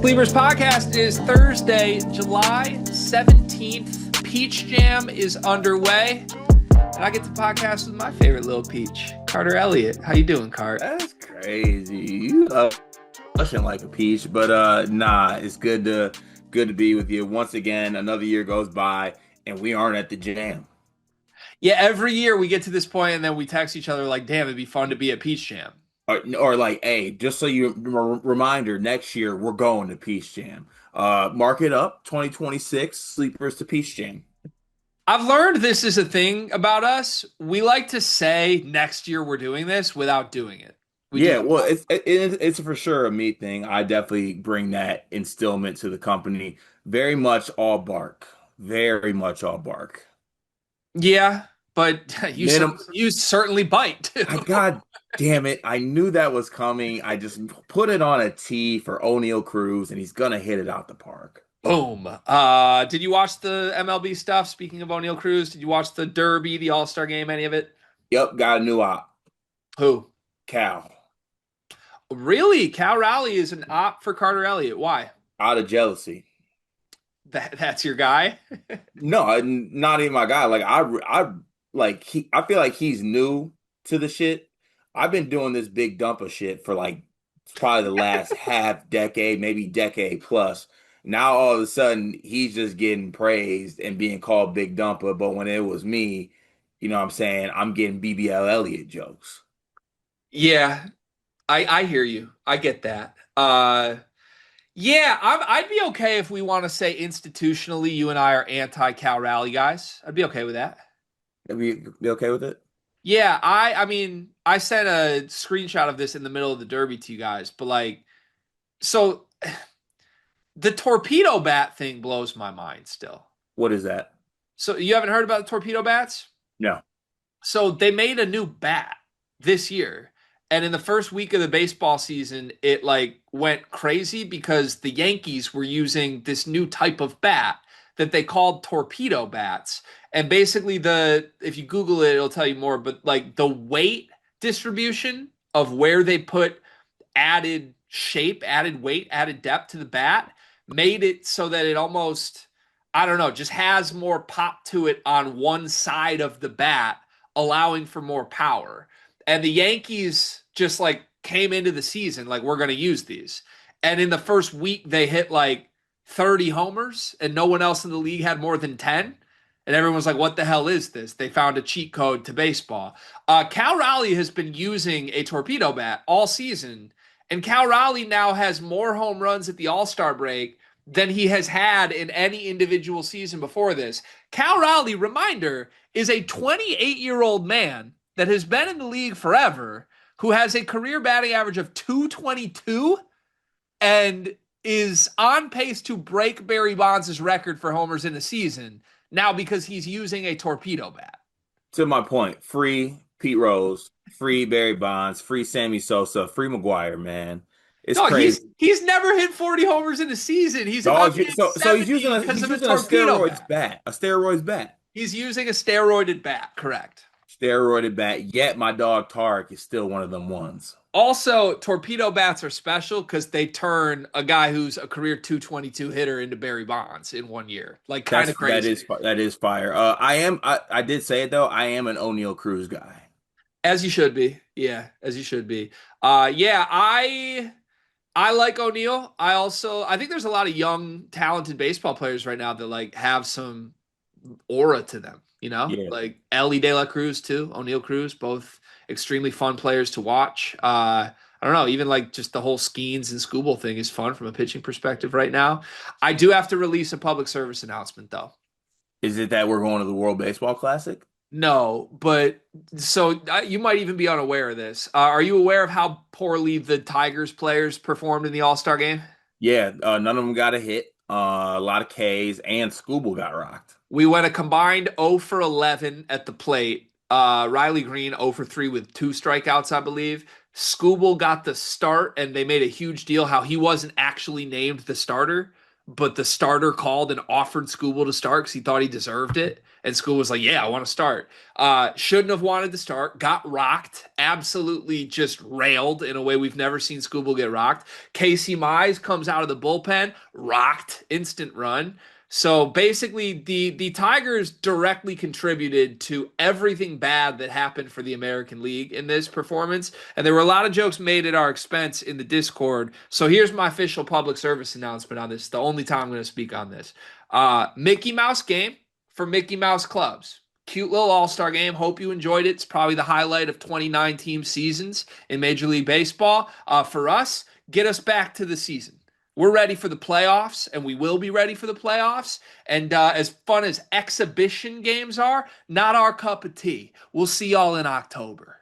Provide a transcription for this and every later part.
Cleavers Podcast is Thursday, July 17th. Peach Jam is underway. And I get to podcast with my favorite little peach, Carter Elliott. How you doing, Cart? That's crazy. You blushing like a peach, but nah, it's good to be with you. Once again, another year goes by and we aren't at the jam. Yeah, every year we get to this point and then we text each other like, damn, it'd be fun to be at Peach Jam. Or like, hey, just so you reminder, next year we're going to Peach Jam. Mark it up, 2026, Sleepers to Peach Jam. I've learned this is a thing about us. We like to say next year we're doing this without doing it. Well, it's for sure a me thing. I definitely bring that instillment to the company. Very much all bark. Very much all bark. Yeah, but you certainly bite too. God damn it. I knew that was coming. I just put it on a tee for O'Neal Cruz, and he's going to hit it out the park. Boom. Did you watch the MLB stuff? Speaking of O'Neal Cruz, did you watch the Derby, the All-Star game, any of it? Yep, got a new op. Who? Cal. Really? Cal Raleigh is an op for Carter Elliott. Why? Out of jealousy. That's your guy? No, not even my guy. Like I feel like he's new to the shit. I've been doing this big dump of shit for like probably the last half decade, maybe decade plus. Now all of a sudden he's just getting praised and being called Big Dumper. But when it was me, you know what I'm saying, I'm getting BBL Elliott jokes. Yeah, I hear you. I get that. Yeah, I'd be okay if we want to say institutionally you and I are anti-Cal Raleigh guys. I'd be okay with that. Be okay with it? Yeah, I mean, I sent a screenshot of this in the middle of the Derby to you guys, but like, so the torpedo bat thing blows my mind still. What is that? So you haven't heard about the torpedo bats? No. So they made a new bat this year. And in the first week of the baseball season, it like went crazy because the Yankees were using this new type of bat that they called torpedo bats. And basically if you Google it, it'll tell you more, but like the weight distribution of where they put added shape, added weight, added depth to the bat made it so that it almost, I don't know, just has more pop to it on one side of the bat, allowing for more power. And the Yankees just like came into the season like, we're going to use these. And in the first week, they hit like 30 homers and no one else in the league had more than 10. And everyone was like, what the hell is this? They found a cheat code to baseball. Cal Raleigh has been using a torpedo bat all season. And Cal Raleigh now has more home runs at the All-Star break than he has had in any individual season before this. Cal Raleigh, reminder, is a 28-year-old man that has been in the league forever, who has a career batting average of 222 and is on pace to break Barry Bonds' record for homers in a season now because he's using a torpedo bat. To my point, free Pete Rose, free Barry Bonds, free Sammy Sosa, free McGuire, man. It's crazy. He's never hit 40 homers in a season. He's so he's using a steroids bat. A steroids bat. He's using a steroided bat, correct. Steroided bat, yet my dog Tarek is still one of them ones. Also, torpedo bats are special because they turn a guy who's a career 222 hitter into Barry Bonds in 1 year. Like, kind of crazy. That is fire. I did say it though. I am an O'Neal Cruz guy. As you should be. Yeah, as you should be. I like O'Neal. I think there's a lot of young, talented baseball players right now that like have some aura to them. You know, like Ellie De La Cruz too, O'Neal Cruz, both extremely fun players to watch. I don't know, even like just the whole Skeens and Skubal thing is fun from a pitching perspective right now. I do have to release a public service announcement though. Is it that we're going to the World Baseball Classic? No, but so you might even be unaware of this. Are you aware of how poorly the Tigers players performed in the All-Star game? Yeah, none of them got a hit. A lot of Ks, and Skubal got rocked. We went a combined 0 for 11 at the plate. Riley Green 0 for 3 with 2 strikeouts, I believe. Skubal got the start, and they made a huge deal how he wasn't actually named the starter, but the starter called and offered Skubal to start because he thought he deserved it. And Skubal was like, yeah, I want to start. Shouldn't have wanted to start. Got rocked. Absolutely just railed in a way we've never seen Skubal get rocked. Casey Mize comes out of the bullpen, rocked, instant run. So basically, the Tigers directly contributed to everything bad that happened for the American League in this performance. And there were a lot of jokes made at our expense in the Discord. So here's my official public service announcement on this. The only time I'm going to speak on this. Mickey Mouse game for Mickey Mouse clubs. Cute little all-star game. Hope you enjoyed it. It's probably the highlight of 29 team seasons in Major League Baseball. For us, get us back to the season. We're ready for the playoffs, and we will be ready for the playoffs. And as fun as exhibition games are, not our cup of tea. We'll see y'all in October.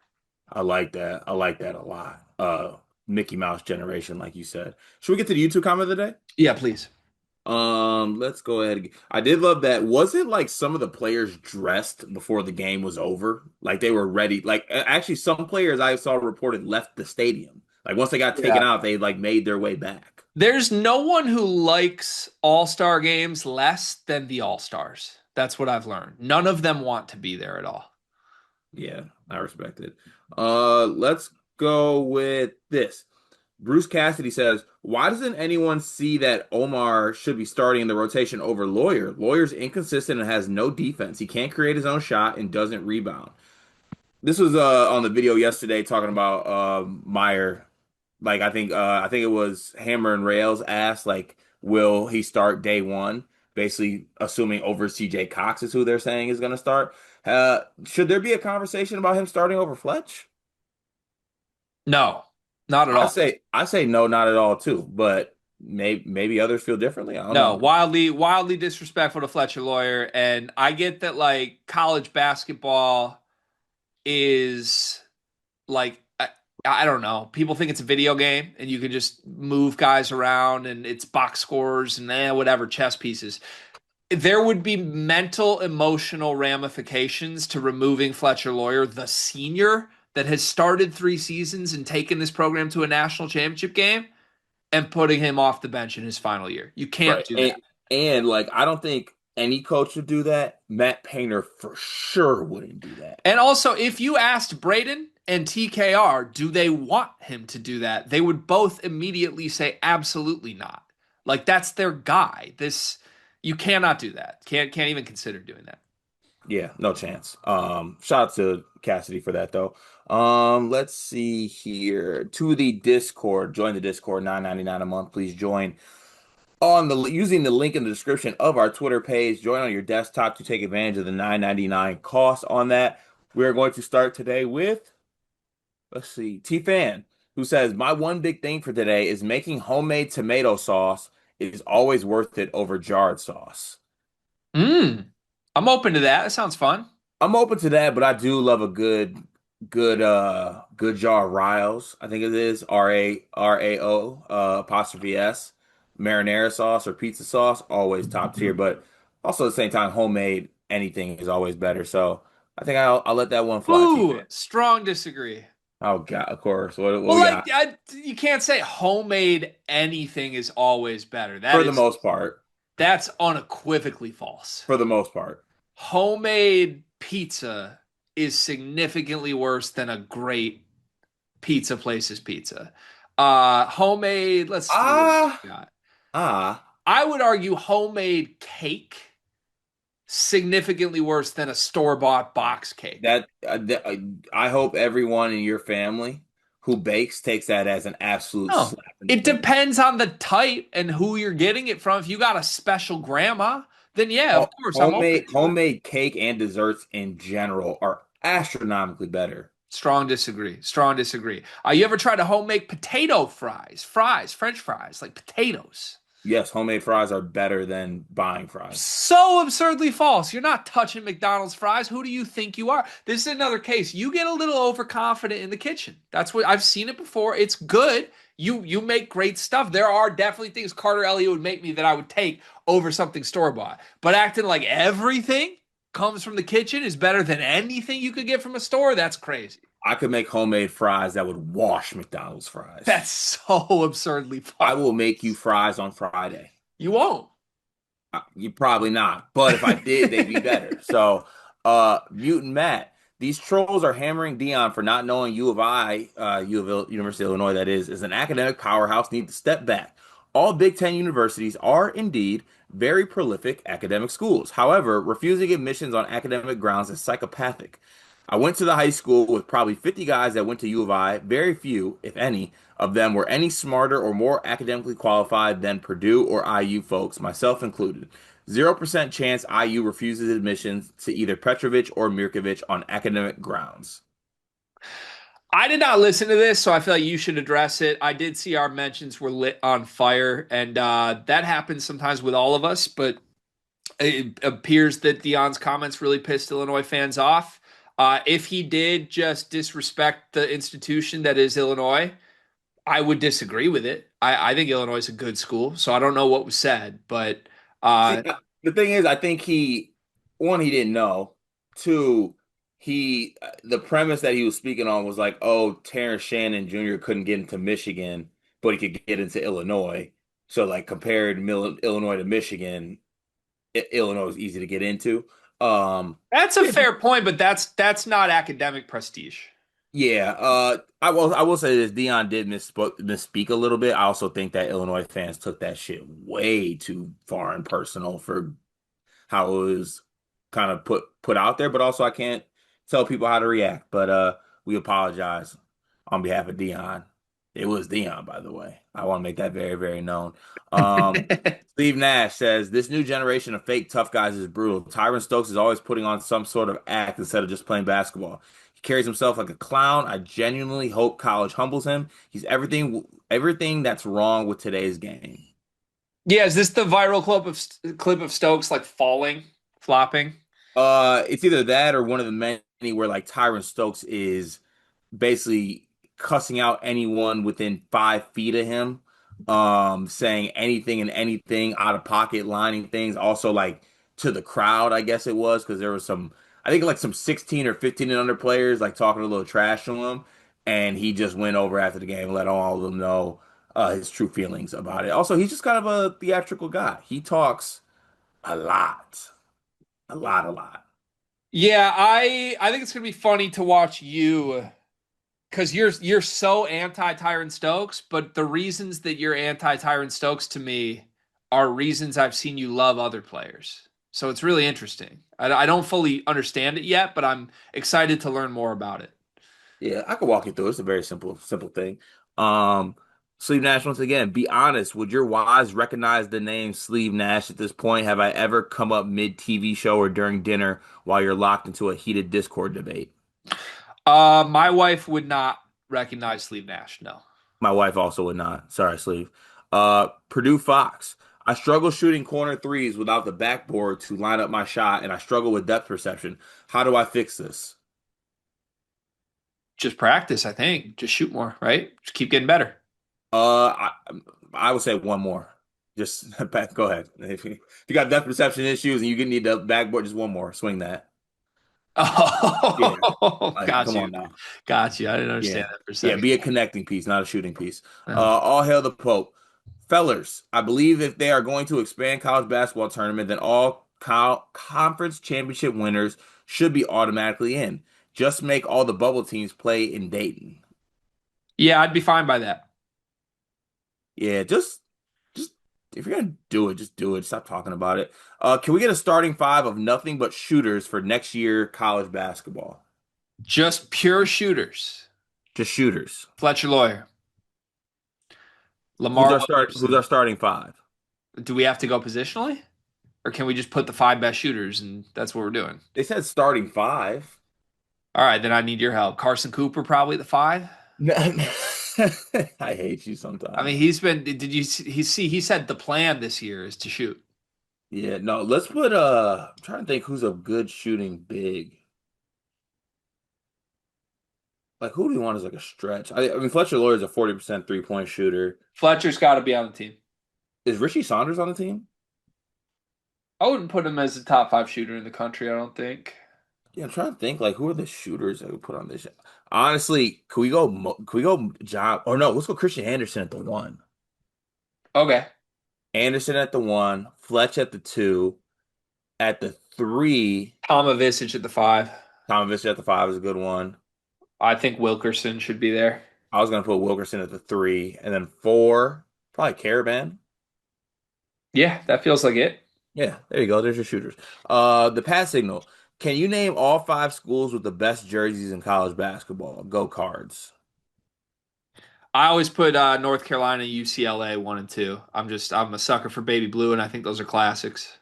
I like that. I like that a lot. Mickey Mouse generation, like you said. Should we get to the YouTube comment of the day? Yeah, please. Let's go ahead. I did love that. Was it like some of the players dressed before the game was over? Like they were ready. Like actually, some players I saw reported left the stadium. Like once they got taken Yeah. out, they like made their way back. There's no one who likes all-star games less than the all-stars. That's what I've learned. None of them want to be there at all. Yeah, I respect it. Let's go with this. Bruce Cassidy says, "Why doesn't anyone see that Omar should be starting in the rotation over Lawyer? Lawyer's inconsistent and has no defense. He can't create his own shot and doesn't rebound." This was on the video yesterday talking about Meyer. Like I think it was Hammer and Rails asked like, will he start day one? Basically assuming over CJ Cox is who they're saying is going to start. Should there be a conversation about him starting over Fletch? No, not at I all. say I say no, not at all too. But maybe others feel differently. I don't No, know. wildly disrespectful to Fletcher Lawyer. And I get that like college basketball is like I don't know. People think it's a video game and you can just move guys around and it's box scores and whatever chess pieces. There would be mental, emotional ramifications to removing Fletcher Lawyer, the senior that has started 3 seasons and taken this program to a national championship game, and putting him off the bench in his final year. You can't Right. do that. And like I don't think any coach would do that. Matt Painter for sure wouldn't do that. And also, if you asked Braden and TKR, do they want him to do that? They would both immediately say absolutely not. Like that's their guy. This you cannot do that. Can't even consider doing that. Yeah, no chance. Shout out to Cassidy for that though. Let's see here. To the Discord, join the Discord, 9.99 a month. Please join on the using the link in the description of our Twitter page. Join on your desktop to take advantage of the 9.99 cost on that. We're going to start today with, let's see, T-Fan, who says, "My one big thing for today is making homemade tomato sauce is always worth it over jarred sauce." Mm. I'm open to that. That sounds fun. I'm open to that, but I do love a good jar of Riles. I think it is RAO apostrophe S. Marinara sauce or pizza sauce, always top tier. But also at the same time, homemade anything is always better. So I think I'll let that one fly, Ooh, T-Man. strong disagree. Oh God, of course. What Well, we like got? you can't say homemade anything is always better. For the most part. That's unequivocally false. For the most part. Homemade pizza is significantly worse than a great pizza place's pizza. Homemade, let's see what Ah, we got. ah. I would argue homemade cake significantly worse than a store-bought box cake. I hope everyone in your family who bakes takes that as an absolute No, slap in the it face. depends on the type and who you're getting it from. If you got a special grandma, then yeah, of course, I'm open to it. Homemade cake and desserts in general are astronomically better. Strong disagree. Strong disagree. You ever tried to homemade potato fries? Fries, French fries, like potatoes. Yes, homemade fries are better than buying fries. So absurdly false. You're not touching McDonald's fries. Who do you think you are? This is another case. You get a little overconfident in the kitchen. That's what I've seen it before. It's good. You make great stuff. There are definitely things Carter Elliott would make me that I would take over something store bought. But acting like everything comes from the kitchen is better than anything you could get from a store, that's crazy. I could make homemade fries that would wash McDonald's fries. That's so absurdly I false. will make you fries on Friday. You won't. You probably not, but if I did, they'd be better. So, Mutant Matt, these trolls are hammering Dion for not knowing U of I, University of Illinois, that is an academic powerhouse, need to step back. All Big Ten universities are indeed very prolific academic schools. However, refusing admissions on academic grounds is psychopathic. I went to the high school with probably 50 guys that went to U of I. Very few, if any, of them were any smarter or more academically qualified than Purdue or IU folks, myself included. 0% chance IU refuses admissions to either Petrovic or Mirkovic on academic grounds. I did not listen to this, so I feel like you should address it. I did see our mentions were lit on fire, and that happens sometimes with all of us, but it appears that Dion's comments really pissed Illinois fans off. If he did just disrespect the institution that is Illinois, I would disagree with it. I think Illinois is a good school, so I don't know what was said, but See, uh, the thing is, I think one, he didn't know. Two, the premise that he was speaking on was like, oh, Terrence Shannon Jr. couldn't get into Michigan, but he could get into Illinois. So, like, compared Illinois to Michigan, Illinois was easy to get into. that's a Yeah, fair point, but that's not academic prestige. yeah. I will say this: Dion did misspeak a little bit. I also think that Illinois fans took that shit way too far and personal for how it was kind of put out there, but also I can't tell people how to react. But we apologize on behalf of Dion. It was Dion, by the way. I want to make that very, very known. Um, Steve Nash says this new generation of fake tough guys is brutal. Tyron Stokes is always putting on some sort of act instead of just playing basketball. He carries himself like a clown. I genuinely hope college humbles him. He's everything that's wrong with today's game. Yeah, is this the viral clip of Stokes like falling, flopping? It's either that or one of the many where like Tyron Stokes is basically cussing out anyone within 5 feet of him, saying anything and anything out of pocket, lining things. Also, like to the crowd, I guess it was because there was I think like some 16 or 15 and under players like talking a little trash to him, and he just went over after the game and let all of them know his true feelings about it. Also, he's just kind of a theatrical guy. He talks a lot, a lot. Yeah, I think it's gonna be funny to watch you because you're so anti Tyron Stokes, but the reasons that you're anti Tyron Stokes to me are reasons I've seen you love other players. So it's really interesting. I don't fully understand it yet, but I'm excited to learn more about it. Yeah, I could walk you through. It's a very simple thing. Um, Sleeve Nash, once again, be honest. Would your wives recognize the name Sleeve Nash at this point? Have I ever come up mid TV show or during dinner while you're locked into a heated Discord debate? My wife would not recognize Sleeve Nash. No. My wife also would not. Sorry, Sleeve. Purdue Fox. I struggle shooting corner threes without the backboard to line up my shot, and I struggle with depth perception. How do I fix this? Just practice, I think. Just shoot more, right? Just keep getting better. Uh, I, I would say one more. Just back. Go ahead. If you got depth perception issues and you need the backboard, just one more. Swing that. Yeah. Oh, Like, got come you. on now. Got you. I didn't understand Yeah. that for a Yeah. second. Be a connecting piece, not a shooting piece. No. All hail the Pope. Fellers, I believe if they are going to expand college basketball tournament, then all conference championship winners should be automatically in. Just make all the bubble teams play in Dayton. Yeah, I'd be fine by that. Yeah, just if you're gonna do it, just do it. Stop talking about it. Can we get a starting five of nothing but shooters for next year college basketball? Just pure shooters. Just shooters. Fletcher Lawyer, Lamar Who's Williamson. our starting five? Do we have to go positionally? Or can we just put the five best shooters and that's what we're doing? They said starting five. All right, then I need your help. Carson Cooper, probably the five. I hate you I mean, sometimes. he's been. Did you see? He said the plan this year is to shoot. Yeah, no, let's put I'm trying to think who's a good shooting big. Like who do you want as like a stretch? I mean Fletcher Lloyd is a 40% three-point shooter. Fletcher's got to be on the team. Is Richie Saunders on the team? I wouldn't put him as the top five shooter in the country. I don't think. Yeah, I'm trying to think like who are the shooters that we put on this? Honestly, can we go John or no, let's go Christian Anderson at the one. Okay. Anderson at the 1, Fletch at the 2, at the 3, Tomovicic at the 5. Tomovich at the 5 is a good one. I think Wilkerson should be there. I was gonna put Wilkerson at the 3, and then 4, probably Caravan. Yeah, that feels like it. Yeah, there you go. There's your shooters. The pass signal. Can you name all 5 schools with the best jerseys in college basketball? Go Cards. I always put North Carolina, UCLA 1 and 2. I'm a sucker for baby blue, and I think those are classics.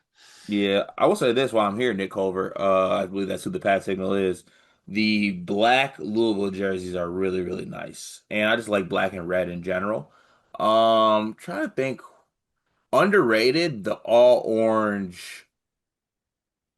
Yeah, I will say this while I'm here, Nick Culver. I believe that's who the pass signal is. The black Louisville jerseys are really, really nice. And I just like black and red in general. Trying to think. Underrated, the all orange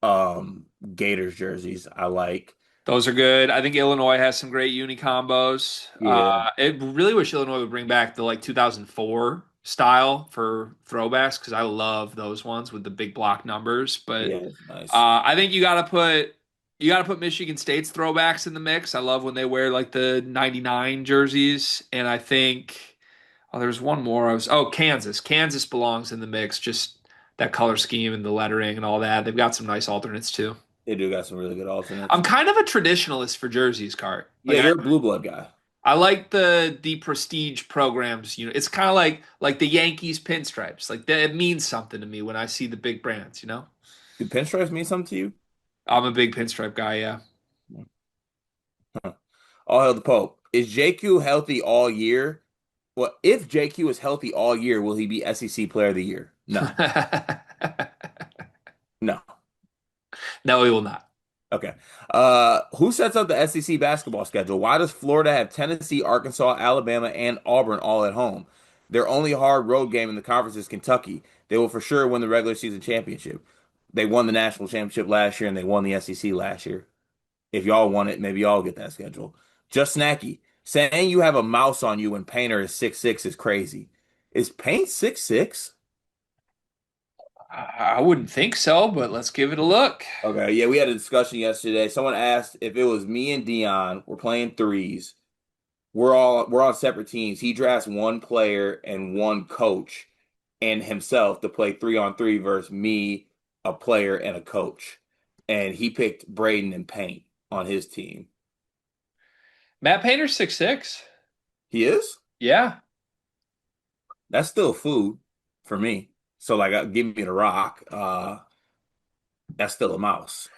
Gators jerseys I like. Those are good. I think Illinois has some great uni combos. Yeah. I really wish Illinois would bring back the like 2004 style for throwbacks because I love those ones with the big block numbers. But Yeah, it's nice. I think you gotta put Michigan State's throwbacks in the mix. I love when they wear like the 99 jerseys, and I think there's one more. Kansas. Kansas belongs in the mix. Just that color scheme and the lettering and all that. They've got some nice alternates too. They do got some really good I'm alternates. kind of a traditionalist for jerseys, Cart. Yeah, you're a blue blood guy. I like the prestige programs. It's kind of like the Yankees pinstripes. Like it means something to me when I see the big brands. Do pinstripes mean something to you? I'm a big pinstripe guy. Yeah. Huh. All hail the Pope. Is JQ healthy all year? Well, if JQ is healthy all year, will he be SEC Player of the Year? No. No. No, he will not. Okay. Who sets up the SEC basketball schedule? Why does Florida have Tennessee, Arkansas, Alabama, and Auburn all at home? Their only hard road game in the conference is Kentucky. They will for sure win the regular season championship. They won the national championship last year and they won the SEC last year. If y'all want it, maybe y'all get that schedule. Just Snacky. Saying you have a mouse on you when Painter is 6'6" is crazy. Is Paint 6'6"? I wouldn't think so, but let's give it a look. Okay, yeah, we had a discussion yesterday. Someone asked if it was me and Dion, we're playing threes. We're on separate teams. He drafts one player and one coach and himself to play 3-on-3 versus me, a player and a coach. And he picked Braden and Paint on his team. Matt Painter's 6'6". He is? Yeah. That's still food for me. So like give me the rock. That's still a mouse.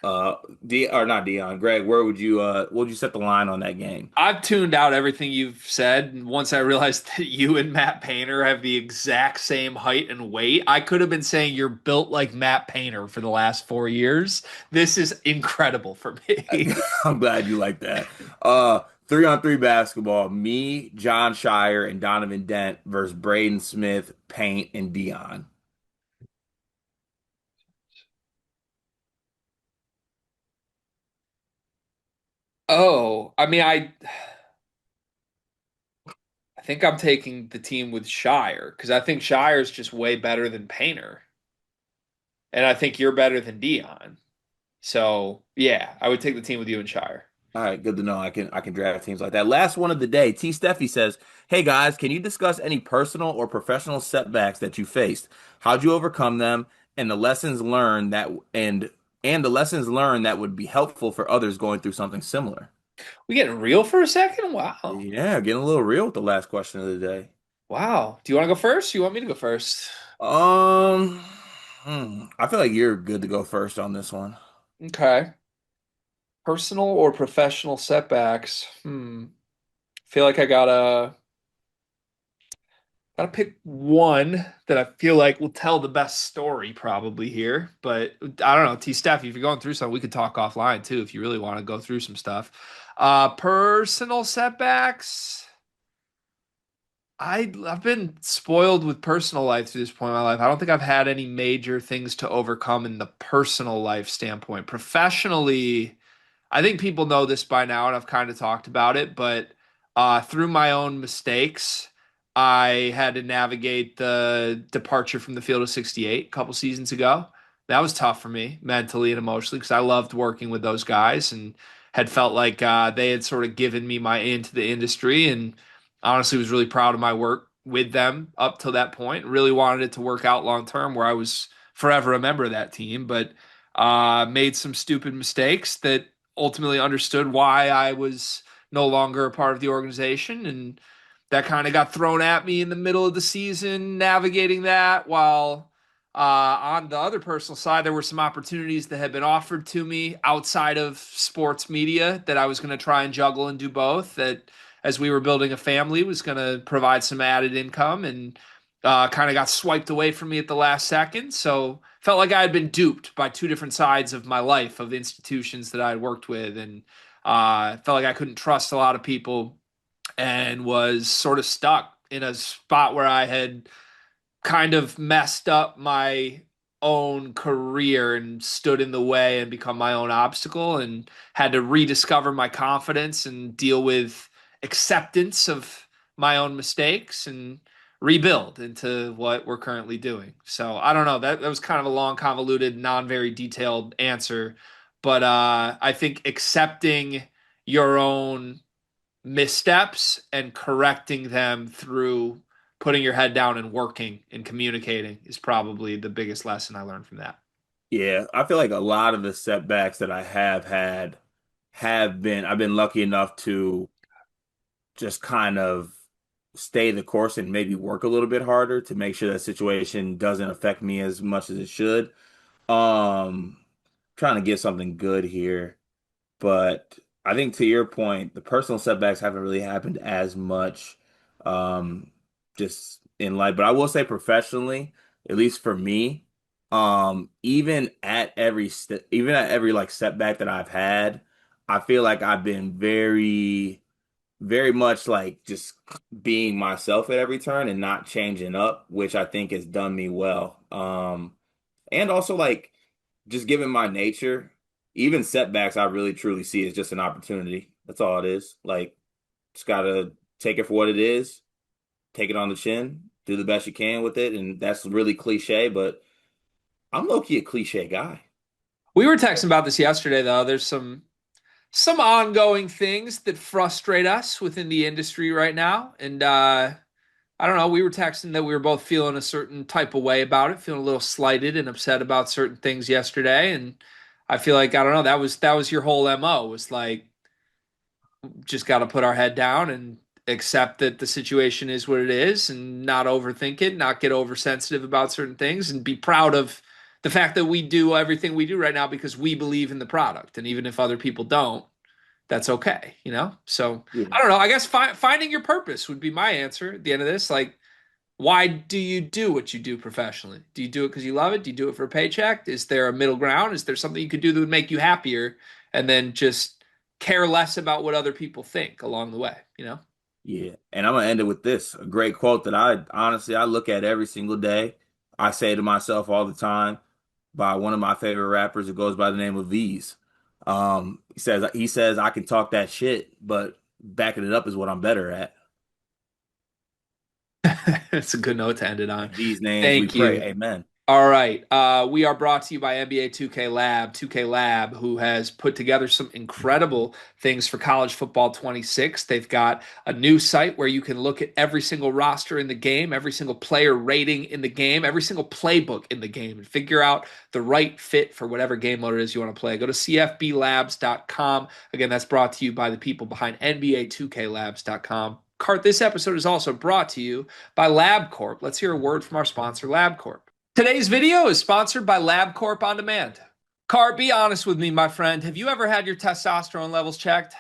D or not Dion. Greg, where would you set the line on that game? I've tuned out everything you've said. And once I realized that you and Matt Painter have the exact same height and weight, I could have been saying you're built like Matt Painter for the last 4 years. This is incredible for me. I'm glad you like that. 3-on-3 basketball. Me, John Shire, and Donovan Dent versus Braden Smith, Paint, and Dion. Oh, I mean, I think I'm taking the team with Shire because I think Shire's just way better than Painter, and I think you're better than Dion. So yeah, I would take the team with you and Shire. All right, good to know. I can draft teams like that. Last one of the day. T. Steffi says, "Hey guys, can you discuss any personal or professional setbacks that you faced? How'd you overcome them, and the lessons learned that the lessons learned that would be helpful for others going through something similar?" We getting real for a second? Wow. Yeah, getting a little real with the last question of the day. Wow. Do you want to go first? You want me to go first? Um, I feel like you're good to go first on this one. Okay. Personal or professional setbacks? Feel like I gotta pick one that I feel like will tell the best story probably here. But I don't know, T Steph, if you're going through something, we could talk offline too if you really want to go through some stuff. Personal setbacks. I've been spoiled with personal life to this point in my life. I don't think I've had any major things to overcome in the personal life standpoint. Professionally, I think people know this by now, and I've kind of talked about it, but through my own mistakes, I had to navigate the departure from the field of 68 a couple seasons ago. That was tough for me mentally and emotionally because I loved working with those guys and had felt like they had sort of given me my into the industry and honestly was really proud of my work with them up till that point. Really wanted it to work out long term where I was forever a member of that team, but made some stupid mistakes that ultimately understood why I was no longer a part of the organization. And that kind of got thrown at me in the middle of the season, navigating that while on the other personal side, there were some opportunities that had been offered to me outside of sports media that I was going to try and juggle and do both. That, as we were building a family, was going to provide some added income, and kind of got swiped away from me at the last second. So felt like I had been duped by two different sides of my life, of the institutions that I had worked with, and felt like I couldn't trust a lot of people, and was sort of stuck in a spot where I had kind of messed up my own career and stood in the way and become my own obstacle, and had to rediscover my confidence and deal with acceptance of my own mistakes and rebuild into what we're currently doing. So I don't know. That was kind of a long, convoluted, non very detailed answer. But I think accepting your own missteps and correcting them through putting your head down and working and communicating is probably the biggest lesson I learned from that. Yeah, I feel like a lot of the setbacks that I have had I've been lucky enough to just kind of stay the course and maybe work a little bit harder to make sure that situation doesn't affect me as much as it should. Um, Trying to get something good here. But I think to your point, the personal setbacks haven't really happened as much um just in life. But I will say professionally, at least for me, even at every like setback that I've had, I feel like I've been very much like just being myself at every turn and not changing up, which I think has done me well. And also like just given my nature, even setbacks, I really truly see as just an opportunity. That's all it is. Like, just gotta take it for what it is, take it on the chin, do the best you can with it. And that's really cliche, but I'm low-key a cliche guy. We were texting about this yesterday, though. There's some ongoing things that frustrate us within the industry right now, and I don't know. We were texting that we were both feeling a certain type of way about it, feeling a little slighted and upset about certain things yesterday. And I feel like, I don't know, that was your whole MO, was like, just got to put our head down and accept that the situation is what it is, and not overthink it, not get oversensitive about certain things, and be proud of the fact that we do everything we do right now because we believe in the product. And even if other people don't, that's okay, you know? So Yeah. I don't know. I guess finding your purpose would be my answer at the end of this. Like, why do you do what you do professionally? Do you do it because you love it? Do you do it for a paycheck? Is there a middle ground? Is there something you could do that would make you happier, and then just care less about what other people think along the way, you know? Yeah. And I'm gonna end it with this, a great quote that I honestly I look at every single day. I say to myself all the time by one of my favorite rappers who goes by the name of V's. He says I can talk that shit, but backing it up is what I'm better at. It's a good note to end it on. In these names we Thank pray. you. Amen. All right. We are brought to you by NBA 2K Lab, 2K Lab, who has put together some incredible things for college football 26. They've got a new site where you can look at every single roster in the game, every single player rating in the game, every single playbook in the game, and figure out the right fit for whatever game mode it is you want to play. Go to cfblabs.com. Again, that's brought to you by the people behind NBA2KLabs.com. Cart, this episode is also brought to you by LabCorp. Let's hear a word from our sponsor, LabCorp. Today's video is sponsored by LabCorp On Demand. Cart, be honest with me, my friend. Have you ever had your testosterone levels checked?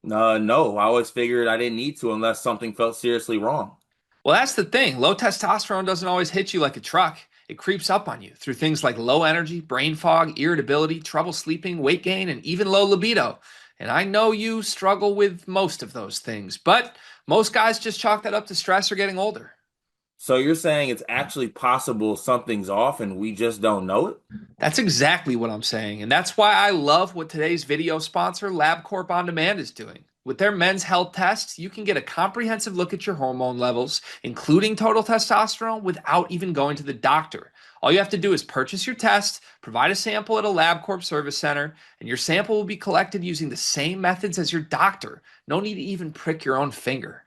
No, I always figured I didn't need to unless something felt seriously wrong. Well, that's the thing. Low testosterone doesn't always hit you like a truck. It creeps up on you through things like low energy, brain fog, irritability, trouble sleeping, weight gain, and even low libido. And I know you struggle with most of those things, but most guys just chalk that up to stress or getting older. So you're saying it's actually possible something's off and we just don't know it? That's exactly what I'm saying. And that's why I love what today's video sponsor, LabCorp On Demand, is doing. With their men's health tests, you can get a comprehensive look at your hormone levels, including total testosterone, without even going to the doctor. All you have to do is purchase your test, provide a sample at a LabCorp service center, and your sample will be collected using the same methods as your doctor. No need to even prick your own finger.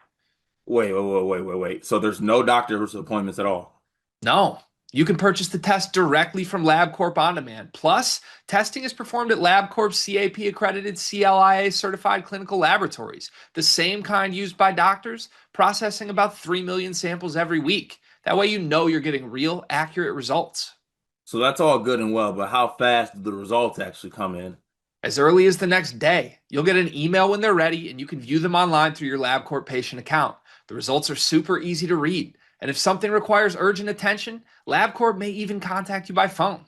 Wait. So there's no doctor's appointments at all. No, you can purchase the test directly from LabCorp on demand. Plus, testing is performed at LabCorp's CAP accredited CLIA certified clinical laboratories, the same kind used by doctors, processing about 3 million samples every week. That way, you know you're getting real, accurate results. So that's all good and well, but how fast do the results actually come in? As early as the next day, you'll get an email when they're ready and you can view them online through your LabCorp patient account. The results are super easy to read. And if something requires urgent attention, LabCorp may even contact you by phone.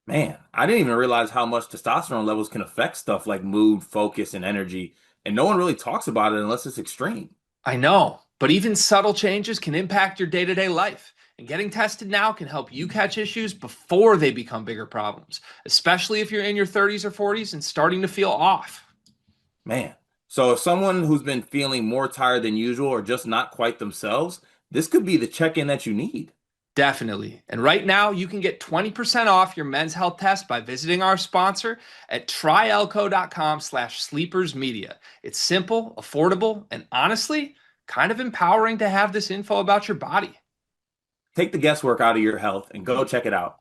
Man, I didn't even realize how much testosterone levels can affect stuff like mood, focus, and energy. And no one really talks about it unless it's extreme. I know, but even subtle changes can impact your day to day life. And getting tested now can help you catch issues before they become bigger problems, especially if you're in your 30s or 40s and starting to feel off. Man. So if someone who's been feeling more tired than usual or just not quite themselves, this could be the check-in that you need. Definitely. And right now, you can get 20% off your men's health test by visiting our sponsor at tryelco.com/sleepersmedia. It's simple, affordable, and honestly, kind of empowering to have this info about your body. Take the guesswork out of your health and go check it out.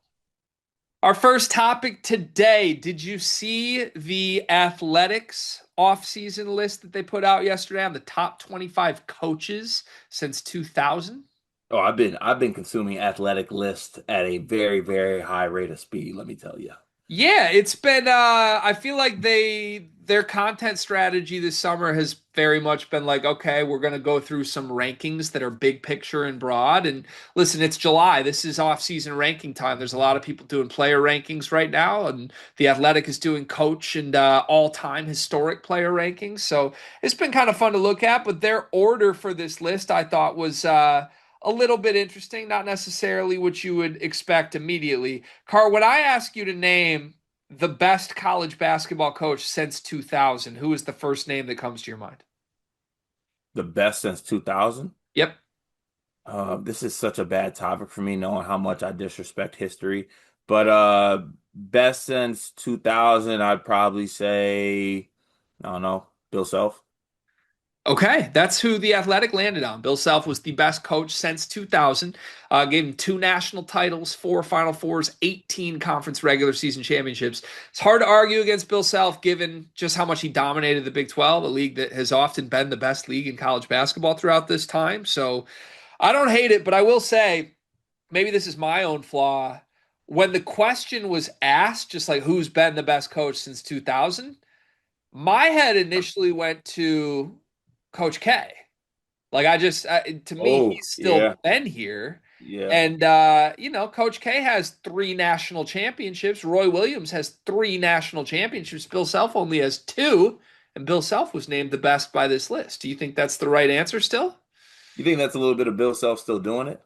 Our first topic today. Did you see the athletics offseason list that they put out yesterday on the top 25 coaches since 2000? Oh, I've been consuming athletic lists at a very, very high rate of speed, let me tell you. Yeah, it's been I feel like their content strategy this summer has very much been like, okay, we're going to go through some rankings that are big picture and broad. And listen, it's July. This is off-season ranking time. There's a lot of people doing player rankings right now, and the Athletic is doing coach and all-time historic player rankings. So it's been kind of fun to look at, but their order for this list I thought was a little bit interesting, not necessarily what you would expect immediately. Carr, when I ask you to name the best college basketball coach since 2000, who is the first name that comes to your mind? The best since 2000. Yep. This is such a bad topic for me, knowing how much I disrespect history. But best since 2000, I'd probably say, I don't know, Bill Self. Okay, that's who the Athletic landed on. Bill Self was the best coach since 2000. Gave him two national titles, four Final Fours, 18 conference regular season championships. It's hard to argue against Bill Self given just how much he dominated the Big 12, a league that has often been the best league in college basketball throughout this time. So I don't hate it, but I will say maybe this is my own flaw. When the question was asked, just like who's been the best coach since 2000, my head initially went to Coach K. Like to me, Oh, he's still yeah, been here. yeah. And Coach K has three national championships. Roy Williams has three national championships. Bill Self only has two, and Bill Self was named the best by this list. Do you think that's the right answer still? You think that's a little bit of Bill Self still doing it?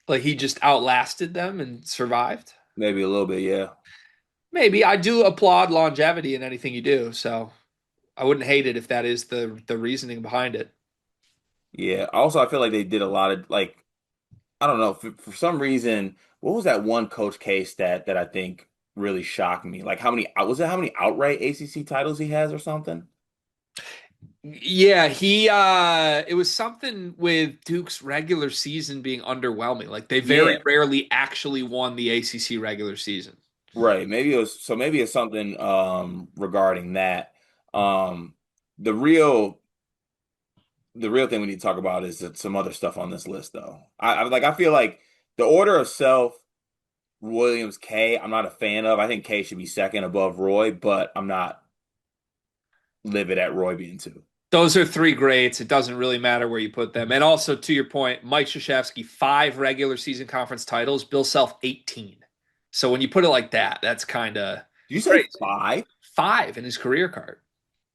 Like he just outlasted them and survived? Maybe a little bit, yeah. Maybe. I do applaud longevity in anything you do, so I wouldn't hate it if that is the reasoning behind it. Yeah. Also, I feel like they did a lot of like, I don't know, for some reason, what was that one Coach K stat that I think really shocked me? Like how many outright ACC titles he has or something? Yeah, he it was something with Duke's regular season being underwhelming. Like they very Yeah, rarely actually won the ACC regular season. right. Maybe it's something regarding that. Um the real the real thing we need to talk about is that some other stuff on this list though. I feel like the order of self Williams K, I'm not a fan of. I think K should be second above Roy, but I'm not livid at Roy being two. Those are three greats. It doesn't really matter where you put them. And also to your point, Mike Krzyzewski, five regular season conference titles, Bill Self 18. So when you put it like that, that's kind of Did you say crazy. five? Five in his career card.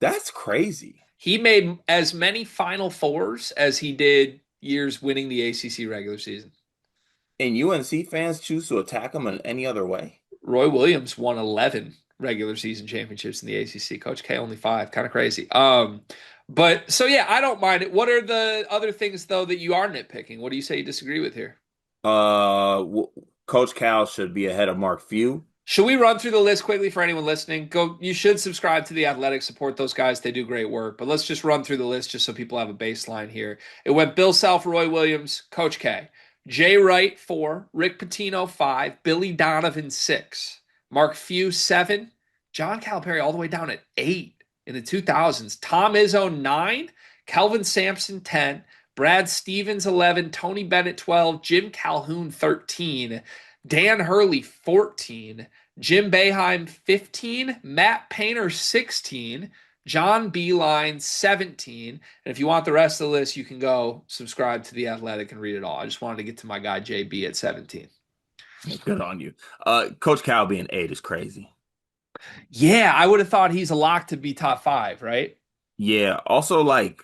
That's crazy. He made as many Final Fours as he did years winning the ACC regular season. And UNC fans choose to attack him in any other way. Roy Williams won 11 regular season championships in the ACC. Coach K only five. Kind of crazy. But so yeah, I don't mind it. What are the other things though that you are nitpicking? What do you say you disagree with here? Uh, w- Coach Cal should be ahead of Mark Few. Should we run through the list quickly for anyone listening? Go. You should subscribe to The Athletic, support those guys. They do great work. But let's just run through the list just so people have a baseline here. It went Bill Self, Roy Williams, Coach K, Jay Wright 4, Rick Pitino 5, Billy Donovan 6, Mark Few 7, John Calipari all the way down at 8 in the 2000s, Tom Izzo 9, Kelvin Sampson 10, Brad Stevens 11, Tony Bennett 12, Jim Calhoun 13, Dan Hurley 14, Jim Boeheim 15, Matt Painter 16, John Beeline 17. And if you want the rest of the list, you can go subscribe to The Athletic and read it all. I just wanted to get to my guy JB at 17. Good on you. Coach Cal being 8 is crazy. Yeah, I would have thought he's a lock to be top 5, right? Yeah. Also, like,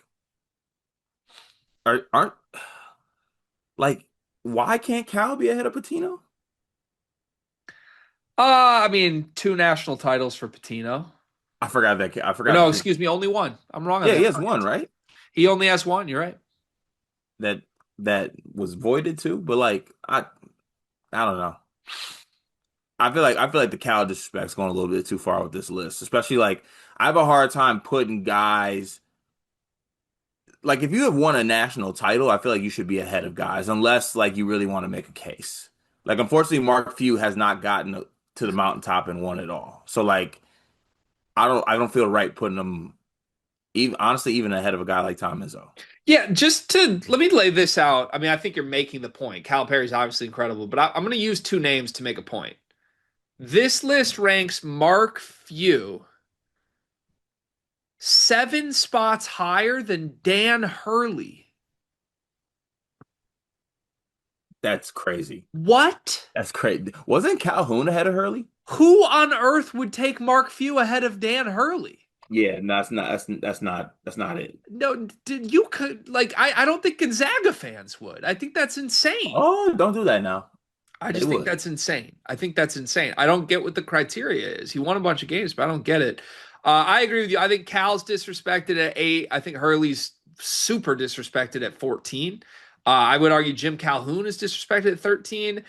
aren't like, why can't Cal be ahead of Patino? I mean, 2 national titles for Patino. I forgot that. I Or forgot no, that. excuse me, only one. I'm wrong on Yeah, that he has part. one, right? He only has one. You're right. That that was voided too. But like, I don't know. I feel like the Cal disrespect's going a little bit too far with this list, especially like I have a hard time putting guys like if you have won a national title, I feel like you should be ahead of guys unless like you really want to make a case. Like unfortunately, Mark Few has not gotten to the mountaintop and won it all. So like I don't feel right putting him even honestly even ahead of a guy like Tom Izzo. Yeah, just to let me lay this out. I mean, I think you're making the point. Calipari's obviously incredible, but I'm going to use 2 names to make a point. This list ranks Mark Few 7 spots higher than Dan Hurley. That's crazy. What? That's crazy. Wasn't Calhoun ahead of Hurley? Who on earth would take Mark Few ahead of Dan Hurley? Yeah, no, that's not it. No, you could like I don't think Gonzaga fans would. I think that's insane. Oh, don't do that now. I They just think would. that's insane. I think that's insane. I don't get what the criteria is. He won a bunch of games, but I don't get it. I agree with you. I think Cal's disrespected at 8. I think Hurley's super disrespected at 14. I would argue Jim Calhoun is disrespected at 13.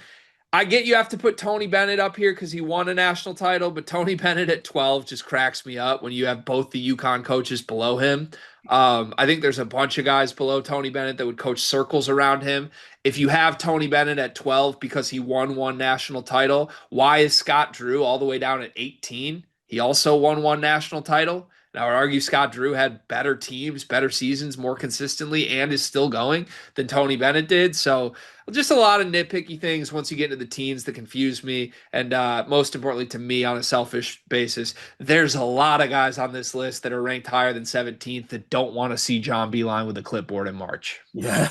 I get you have to put Tony Bennett up here because he won a national title, but Tony Bennett at 12 just cracks me up when you have both the UConn coaches below him. I think there's a bunch of guys below Tony Bennett that would coach circles around him. If you have Tony Bennett at 12 because he won one national title, why is Scott Drew all the way down at 18? He also won one national title. And I would argue Scott Drew had better teams, better seasons more consistently, and is still going than Tony Bennett did. So just a lot of nitpicky things once you get into the teens that confuse me. And most importantly to me on a selfish basis, there's a lot of guys on this list that are ranked higher than 17th that don't want to see John Beeline with a clipboard in March. Yeah,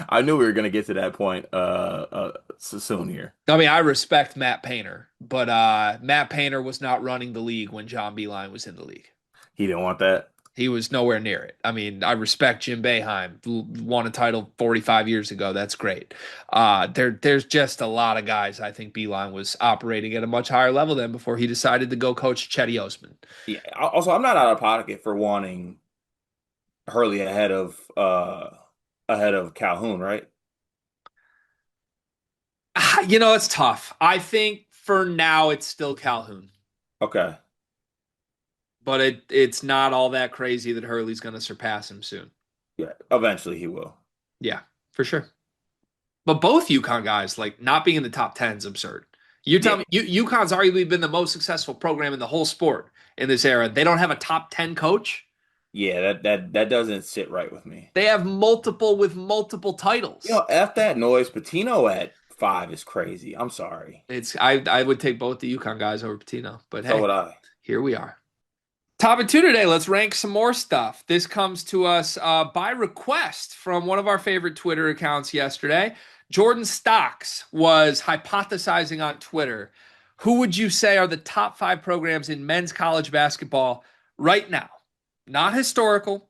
I knew we were gonna get to that point so soon here. I mean, I respect Matt Painter, but Matt Painter was not running the league when John Beeline was in the league. He didn't want that. He was nowhere near it. I mean, I respect Jim Boeheim, won a title 45 years ago. That's great. There's just a lot of guys I think Beeline was operating at a much higher level than before he decided to go coach Chetty Osman. Yeah. Also, I'm not out of pocket for wanting Hurley ahead of Calhoun, right? It's tough. I think for now it's still Calhoun, Okay. but it's not all that crazy that Hurley's going to surpass him soon. Yeah. Eventually he will. Yeah, for sure. But both UConn guys, like not being in the top 10 is absurd. You tell Yeah. me, UConn's arguably been the most successful program in the whole sport in this era. They don't have a top 10 coach. Yeah, that doesn't sit right with me. They have multiple with multiple titles. F that noise. Patino at 5 is crazy. I'm sorry. I would take both the UConn guys over Patino, but So hey, would I. here we are. Top of 2 today. Let's rank some more stuff. This comes to us by request from one of our favorite Twitter accounts yesterday. Jordan Stocks was hypothesizing on Twitter. Who would you say are the top 5 programs in men's college basketball right now? Not historical,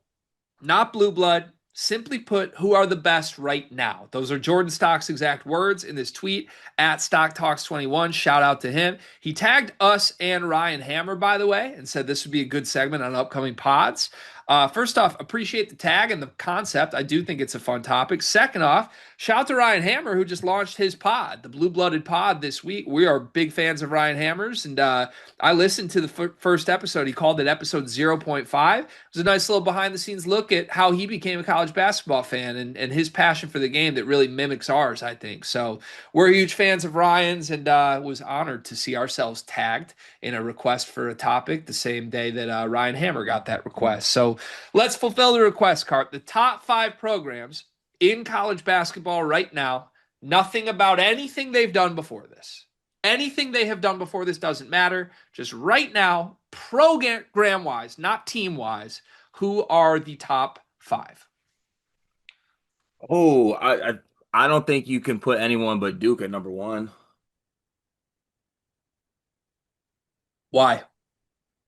not blue blood. Simply put, who are the best right now? Those are Jordan Stock's exact words in this tweet at Stock Talks 21. Shout out to him. He tagged us and Ryan Hammer, by the way, and said this would be a good segment on upcoming pods. First off, appreciate the tag and the concept. I do think it's a fun topic. Second off, shout out to Ryan Hammer, who just launched his pod, the Blue Blooded Pod, this week. We are big fans of Ryan Hammer's, and I listened to the first episode. He called it episode zero point 0.5. It was a nice little behind the scenes look at how he became a college basketball fan and his passion for the game that really mimics ours, I think. So we're huge fans of Ryan's, and was honored to see ourselves tagged in a request for a topic the same day that Ryan Hammer got that request. So let's fulfill the request, Cart. The top 5 programs in college basketball right now, nothing about anything they've done before this. Anything they have done before this doesn't matter. Just right now, program wise, not team wise, who are the top 5? Oh, I don't think you can put anyone but Duke at number one. Why?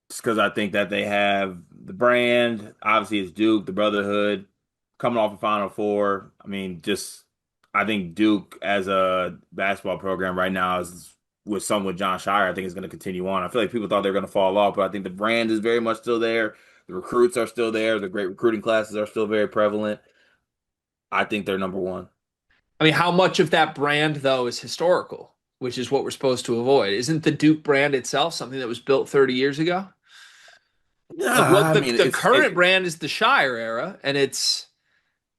Just because I think that they have the brand. Obviously, it's Duke, the Brotherhood, coming off a Final Four. I mean, just I think Duke as a basketball program right now is with someone with John Shire. I think is going to continue on. I feel like people thought they were going to fall off, but I think the brand is very much still there. The recruits are still there. The great recruiting classes are still very prevalent. I think they're number one. I mean, how much of that brand, though, is historical, which is what we're supposed to avoid? Isn't the Duke brand itself something that was built 30 years ago? Like what Yeah, I the, mean, the current brand is the Shire era, and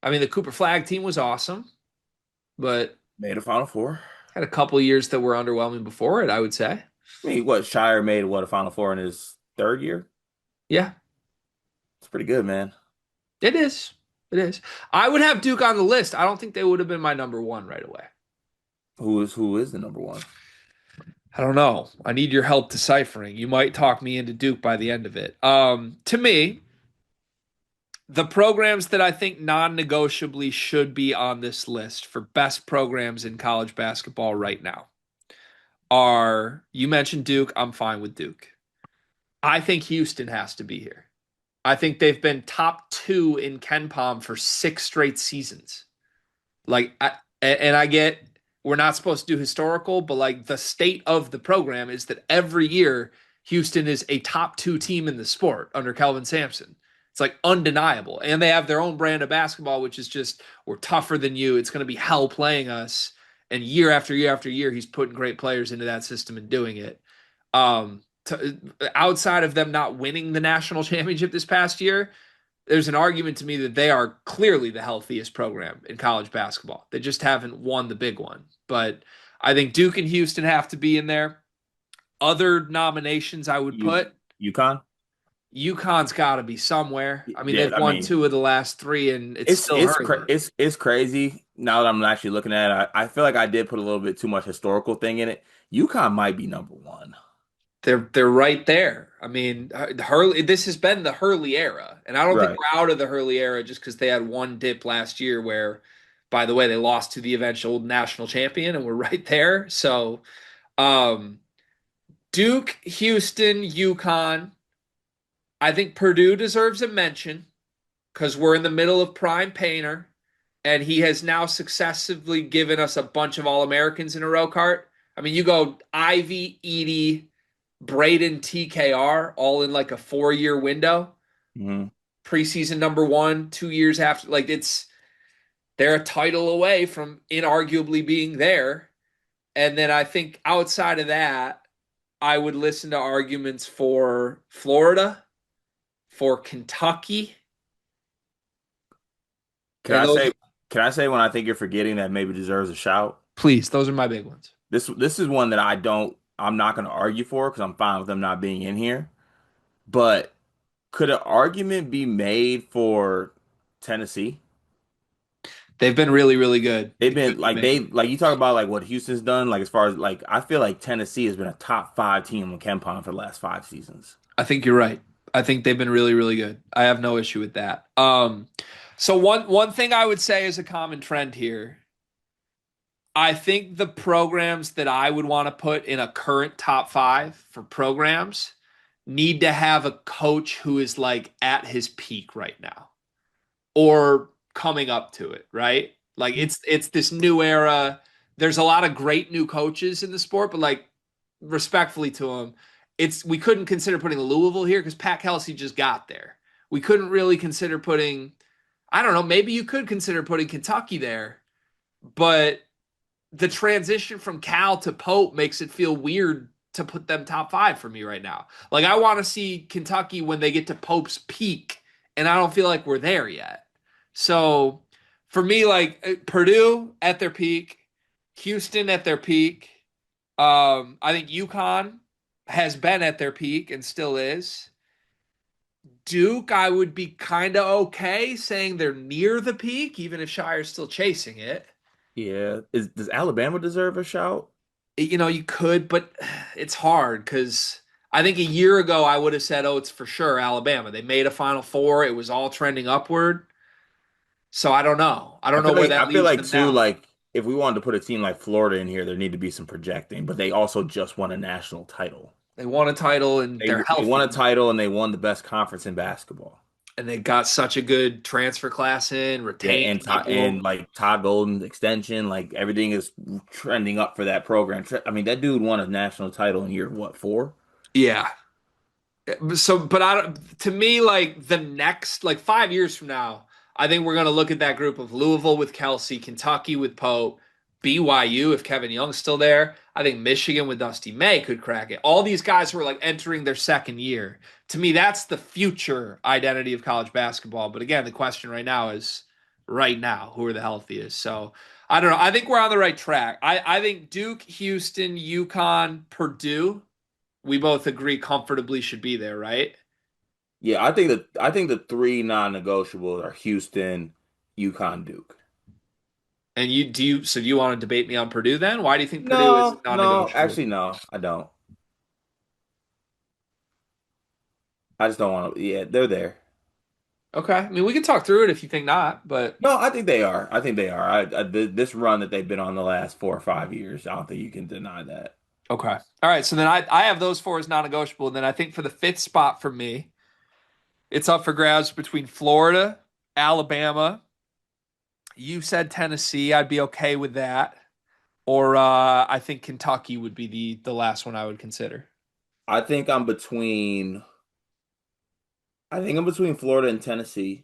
I mean, the Cooper Flag team was awesome, but made a Final Four. had a couple of years that were underwhelming before it, I would say. I mean, what Shire made what a Final Four in his third year? Yeah, It's pretty good, man. it is. It is. I would have Duke on the list. I don't think they would have been my number one right away. Who is the number one? I don't know. I need your help deciphering. You might talk me into Duke by the end of it. To me, the programs that I think non-negotiably should be on this list for best programs in college basketball right now are, you mentioned Duke. I'm fine with Duke. I think Houston has to be here. I think they've been top 2 in Ken Palm for 6 straight seasons. And I get we're not supposed to do historical, but like the state of the program is that every year Houston is a top 2 team in the sport under Kelvin Sampson. It's like undeniable. And they have their own brand of basketball, which is just, we're tougher than you. It's going to be hell playing us. And year after year after year, he's putting great players into that system and doing it. Outside of them not winning the national championship this past year, there's an argument to me that they are clearly the healthiest program in college basketball. They just haven't won the big one. But I think Duke and Houston have to be in there. Other nominations I would put UConn. UConn's got to be somewhere. I mean, Yeah, they've won 2 of the last 3, and it's still hurting. It's crazy now that I'm actually looking at it. I feel like I did put a little bit too much historical thing in it. UConn might be number one. They're right there. I mean, Hurley. This has been the Hurley era, and I don't think Right. we're out of the Hurley era just because they had one dip last year where, by the way, they lost to the eventual national champion, and we're right there. So, um, Duke, Houston, UConn. I think Purdue deserves a mention because we're in the middle of Prime Painter, and he has now successively given us a bunch of All-Americans in a row cart. I mean, you go Ivy, Edie, Braden, TKR, all in like a 4-year window. Mm-hmm. Preseason number 1, 2 years after. Like they're a title away from inarguably being there. And then I think outside of that, I would listen to arguments for Florida, for Kentucky. Can And I those, say can I say when I think you're forgetting that maybe deserves a shout? please, those are my big ones. This is one that I'm not going to argue for because I'm fine with them not being in here. But could an argument be made for Tennessee? They've been really, really good. They've It been could be like made. you talk about like what Houston's done, like as far as like I feel like Tennessee has been a top 5 team in KenPom for the last 5 seasons. I think you're right. I think they've been really, really good. I have no issue with that. So one thing I would say is a common trend here. I think the programs that I would want to put in a current top 5 for programs need to have a coach who is like at his peak right now or coming up to it, right? Like it's this new era. There's a lot of great new coaches in the sport, but like respectfully to them, we couldn't consider putting Louisville here because Pat Kelsey just got there. We couldn't really consider putting, I don't know, maybe you could consider putting Kentucky there, but the transition from Cal to Pope makes it feel weird to put them top five for me right now. Like I want to see Kentucky when they get to Pope's peak, and I don't feel like we're there yet. So for me, like Purdue at their peak, Houston at their peak. I think UConn has been at their peak and still is. Duke, I would be kind of okay saying they're near the peak, even if Shire's still chasing it. Yeah. Does Alabama deserve a shout? You could, but it's hard because I think a year ago I would have said, oh, it's for sure Alabama. They made a Final Four. It was all trending upward. So I don't know. I don't know where that I feel leaves like them too, now. like if we wanted to put a team like Florida in here, there need to be some projecting, but they also just won a national title. They won a title and they're They won a healthy. title and they won the best conference in basketball. And they got such a good transfer class in, Yeah, retained And people. like Todd Golden's extension, like everything is trending up for that program. I mean, that dude won a national title in year what, four? Yeah. So, but I don't, to me, like the next, like 5 years from now, I think we're going to look at that group of Louisville with Kelsey, Kentucky with Pope, BYU if Kevin Young's still there. I think Michigan with Dusty May could crack it. All these guys who are like entering their second year. To me, that's the future identity of college basketball. But again, the question right now, who are the healthiest? So I don't know. I think we're on the right track. I think Duke, Houston, UConn, Purdue we both agree comfortably should be there, right? Yeah, I think the three non-negotiables are Houston, UConn, Duke. And so do you want to debate me on Purdue then? Why do you think Purdue is No, non-negotiable? actually no, I don't. I just don't want to. Yeah, they're there. Okay. I mean, we can talk through it if you think not, but No, I think they are. I think they are. This run that they've been on the last 4 or 5 years, I don't think you can deny that. okay. All right. So then I have those four as non-negotiable. And then I think for the fifth spot for me, it's up for grabs between Florida, Alabama. You said Tennessee. I'd be okay with that. Or I think Kentucky would be the last one I would consider. I think I'm between. I think I'm between Florida and Tennessee.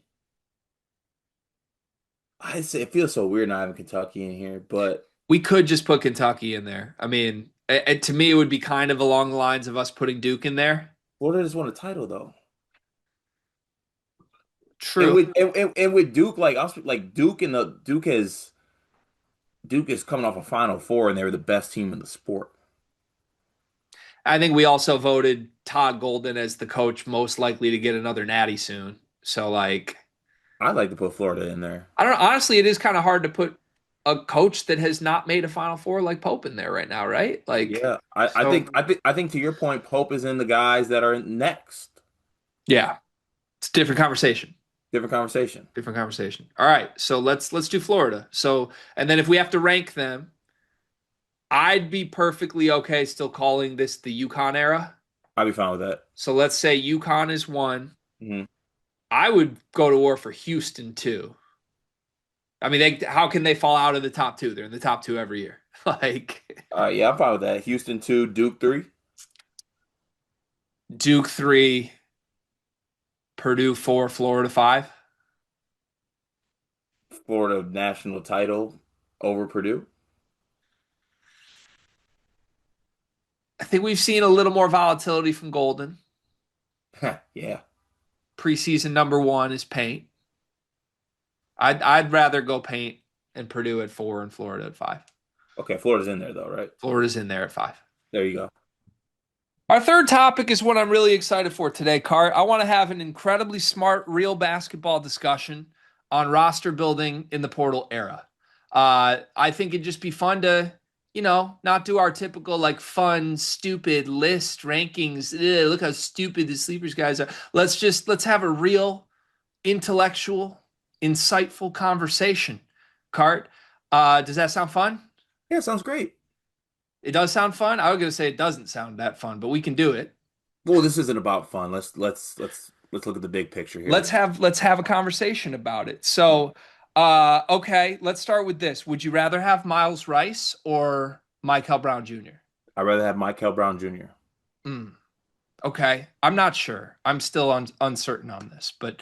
I say it feels so weird not having Kentucky in here, but We could just put Kentucky in there. I mean, to me, it would be kind of along the lines of us putting Duke in there. Florida just won a title though. True. And with Duke, like I was like Duke is coming off a Final Four, and they were the best team in the sport. I think we also voted Todd Golden as the coach most likely to get another natty soon. So, like, I'd like to put Florida in there. I don't know. Honestly, it is kind of hard to put a coach that has not made a Final Four like Pope in there right now, right? Like, Yeah, so I think to your point, Pope is in the guys that are next. yeah, it's a different conversation. Different conversation. Different conversation. All right, so let's do Florida. So, and then if we have to rank them, I'd be perfectly okay still calling this the UConn era. I'd be fine with that. So let's say UConn is one. Hmm. I would go to war for Houston too. I mean, how can they fall out of the top two? They're in the top two every year. Like Yeah, I'm fine with that. Houston two, Duke three, Duke three, Purdue four, Florida five. Florida national title over Purdue. I think we've seen a little more volatility from Golden. Yeah. Preseason number one is Paint. I'd rather go Paint and Purdue at four and Florida at five. Okay, Florida's in there though, right? Florida's in there at five. There you go. Our third topic is what I'm really excited for today, Cart. I want to have an incredibly smart, real basketball discussion on roster building in the portal era. I think it'd just be fun to, not do our typical like fun, stupid list rankings. Ugh, look how stupid the sleepers guys are. Let's have a real, intellectual, insightful conversation. Cart, does that sound fun? Yeah, sounds great. It does sound fun. I was gonna say it doesn't sound that fun, but we can do it. Well, this isn't about fun. Let's look at the big picture here. Let's have a conversation about it. So, okay, let's start with this. Would you rather have Miles Rice or Michael Brown Jr.? I'd rather have Michael Brown Jr. Mm, Okay, I'm not sure. I'm still uncertain on this, but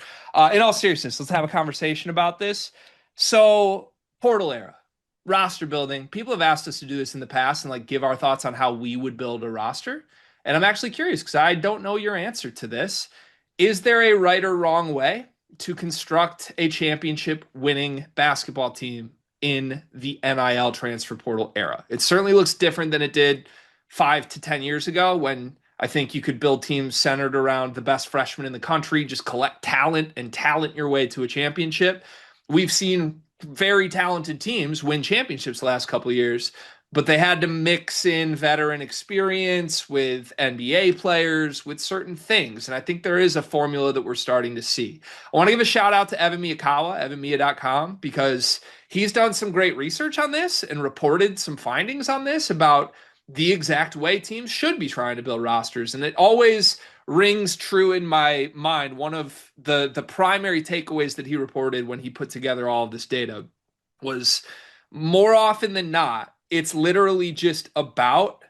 in all seriousness, let's have a conversation about this. So, portal era, roster building. People have asked us to do this in the past and like give our thoughts on how we would build a roster. And I'm actually curious because I don't know your answer to this. Is there a right or wrong way to construct a championship winning basketball team in the NIL transfer portal era? It certainly looks different than it did 5 to 10 years ago when I think you could build teams centered around the best freshmen in the country, just collect talent and talent your way to a championship. We've seen very talented teams win championships the last couple of years, but they had to mix in veteran experience with NBA players, with certain things. And I think there is a formula that we're starting to see. I want to give a shout out to Evan Miyakawa, evanmiya.com, because he's done some great research on this and reported some findings on this about the exact way teams should be trying to build rosters. And it always rings true in my mind. One of the primary takeaways that he reported when he put together all of this data was more often than not, it's literally just about